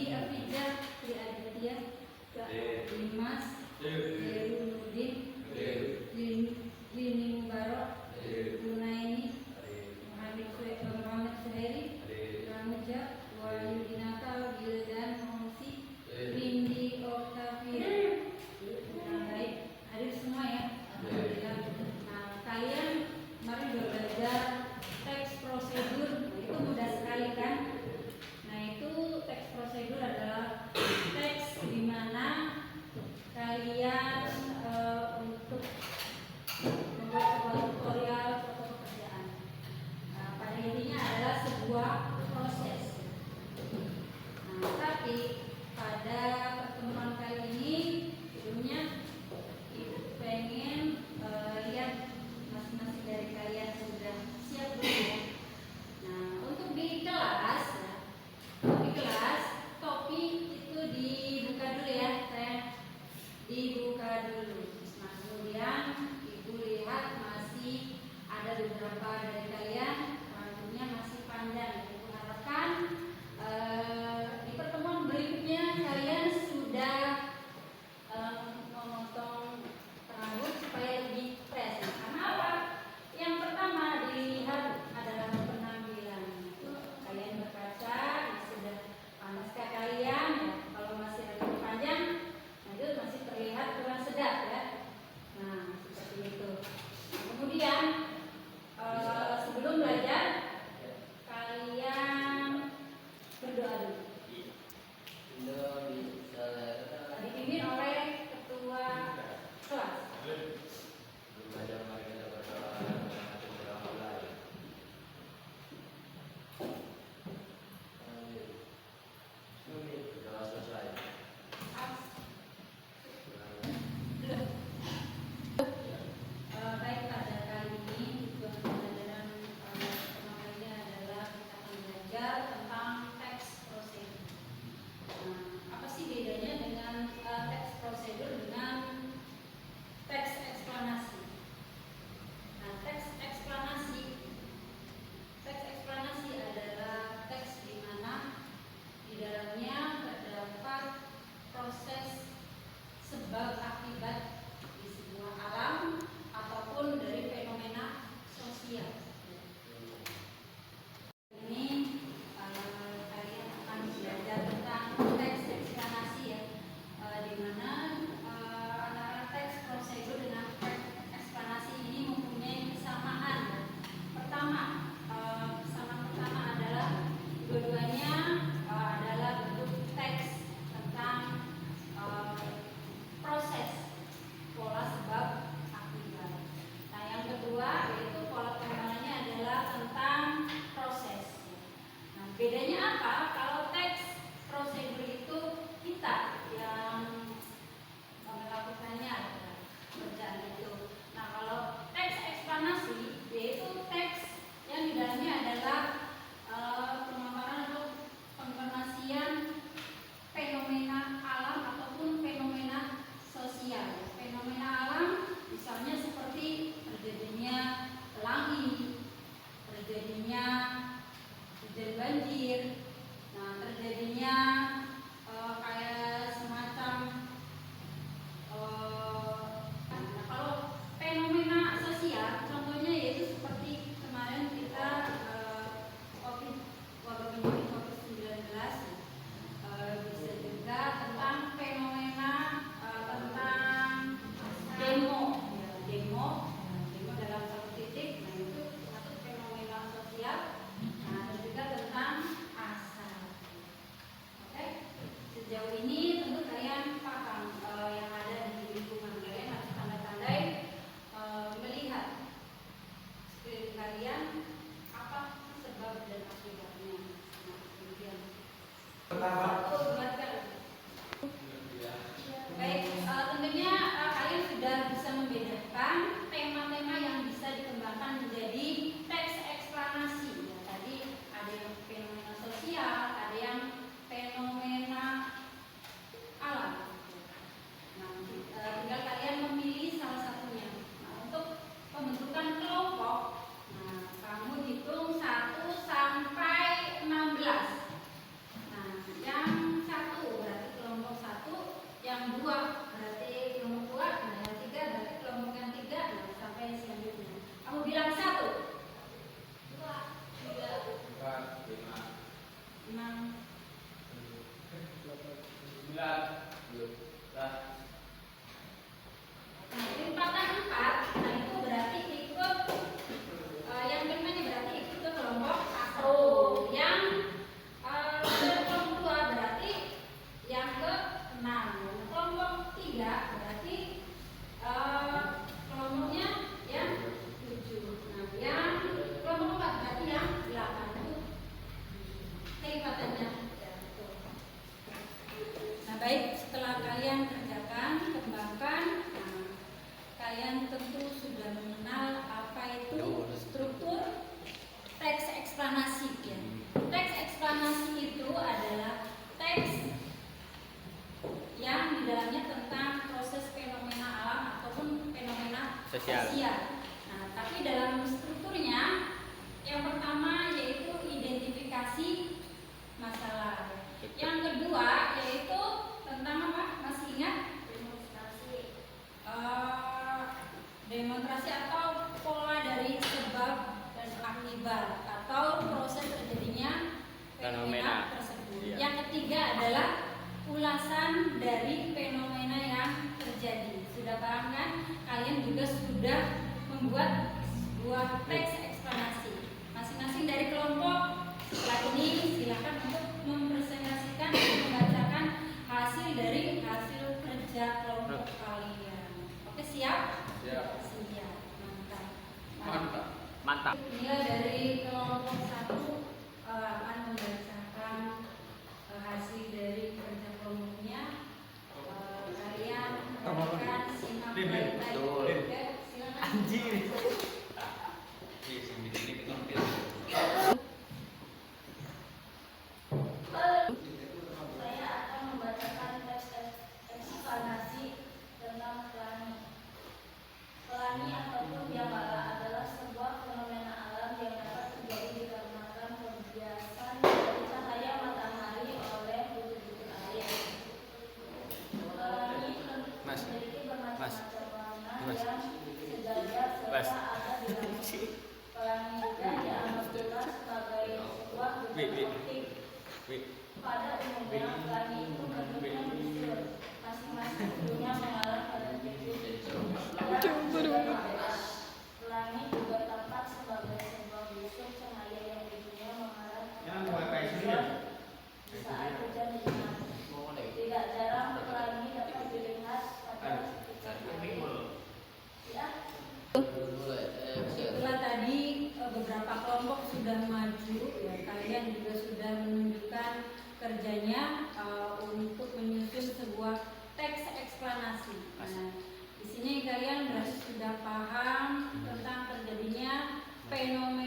Adi Afija, Tri Aditya, Dimas, Nurdin, Lini Barok, Lunaini, Muhammad Suhairi, Ramuja, Wahyu Dinata, Wildan Mongsi, Rindi Oktavia. Baik, hadir semua ya. Alhamdulillah. Nah, kalian kemarin udah belajar teks prosedur, itu mudah sekali kan? Nah, itu teks prosedur adalah teks di mana kalian untuk membuat sebuah tutorial atau pekerjaan. Nah, pada intinya adalah sebuah proses. Nah, tapi pada pertemuan kali ini sebelumnya Ibu pengen lihat masing-masing dari kalian sudah siap belum ya? Nah, untuk di kelas ya, topi itu dibuka dulu ya, saya dibuka dulu. Nah, kemudian Ibu lihat masih ada beberapa dari kalian rambutnya masih panjang. Ibu harapkan di pertemuan berikutnya kalian sudah memotong rambut supaya lebih fresh. Karena apa? Yang pertama dilihat adalah penampilan. Kalian berkaca, sudah panaskah kalian? Ya, kalau masih rambut panjang, itu masih terlihat kurang sedap ya. Nah, seperti itu. Kemudian sebelum belajar, kalian berdoa dulu. Dipimpin oleh ketua kelas. Baik, pada kali ini tujuan pembelajaran pertama kalinya adalah kita akan belajar tentang teks prosedur. Nah, apa sih bedanya dengan teks prosedur dengan teks eksplanasi? Nah, teks eksplanasi adalah teks di mana di dalamnya terdapat proses sebab akibat di sebuah alam ataupun dari fenomena sosial. Ini kalian akan belajar tentang teks eksplanasi ya, di mana antara teks prosedur dengan teks eksplanasi ini mempunyai kesamaan. Kesamaan pertama adalah dua-duanya adalah bentuk teks tentang proses pola sebab akibat. Nah, yang kedua yaitu pola pengembangannya adalah tentang proses. Nah, bedanya apa? Kalau teks prosedur itu kita yang melakukannya kerjaan itu. Nah, kalau teks eksplanasi yaitu teks yang di dalamnya adalah pemaparan atau penginformasian fenomena alam ataupun fenomena sosial. Fenomena alam misalnya seperti terjadinya pelangi, terjadinya hujan banjir, nah terjadinya kayak semacam nah, kalau fenomena sosial contohnya yaitu seperti kemarin kita wabah penyakit COVID-19, bisa juga tentang fenomena tentang demo dalam satu titik. Nah, itu satu fenomena sosial. Nah, dan juga tentang asal. Oke, sejauh ini tentu kalian paham yang ada di lingkungan kalian, harus tanda-tandai melihat sekeliling kalian apa sebab dan akibatnya. Nah, kemudian baik, tentunya kalian sudah bisa membedakan tema-tema yang bisa dikembangkan menjadi teks eksplanasi. Ya, tadi ada yang fenomena sosial, ada yang fenomena alam. Nah, tinggal kalian memilih salah satunya. Nah, untuk pembentukan kelompok, nah, kamu hitung 1 sampai 16. Nah, yang penjelasan dari fenomena yang terjadi. Sudah paham kan? Kalian juga sudah membuat sebuah teks eksplanasi. Masing-masing dari kelompok setelah ini silakan untuk mempresentasikan dan membacakan hasil dari hasil kerja kelompok kalian. Oke, siap? Siap. Siap. Mantap. Mantap. Mantap. Nilai dari kelompok 1 akan membacakan hasil dari kerja kelompoknya. Kalian akan simak baik-baik. Oke, silakan. Anjir. Saya akan membacakan teks eksplanasi tentang pelangi. Pelangi ataupun biambala adalah sebuah fenomena alam yang dapat terjadi dikarenakan pembiasan dari cahaya matahari oleh butir-butir air. Pelangi memiliki bermacam-macam warna yang sejajar serta ada di langit. Pelangi juga dianggap pula sebagai sebuah bentuk optik. Pada umumnya, pelangi itu bentuknya busur. Masing-masing punya mengarah pada titik. Pelangi juga tampak sebagai sebuah busur cahaya yang ujungnya mengarah pada hujan di saat hujan ringan. Tidak jarang pelangi dapat dilihat pada ya. Setelah tadi beberapa kelompok sudah maju, ya, kalian juga sudah menunjukkan kerjanya untuk menyusun sebuah teks eksplanasi. Nah, di sini kalian berarti sudah paham tentang terjadinya fenomena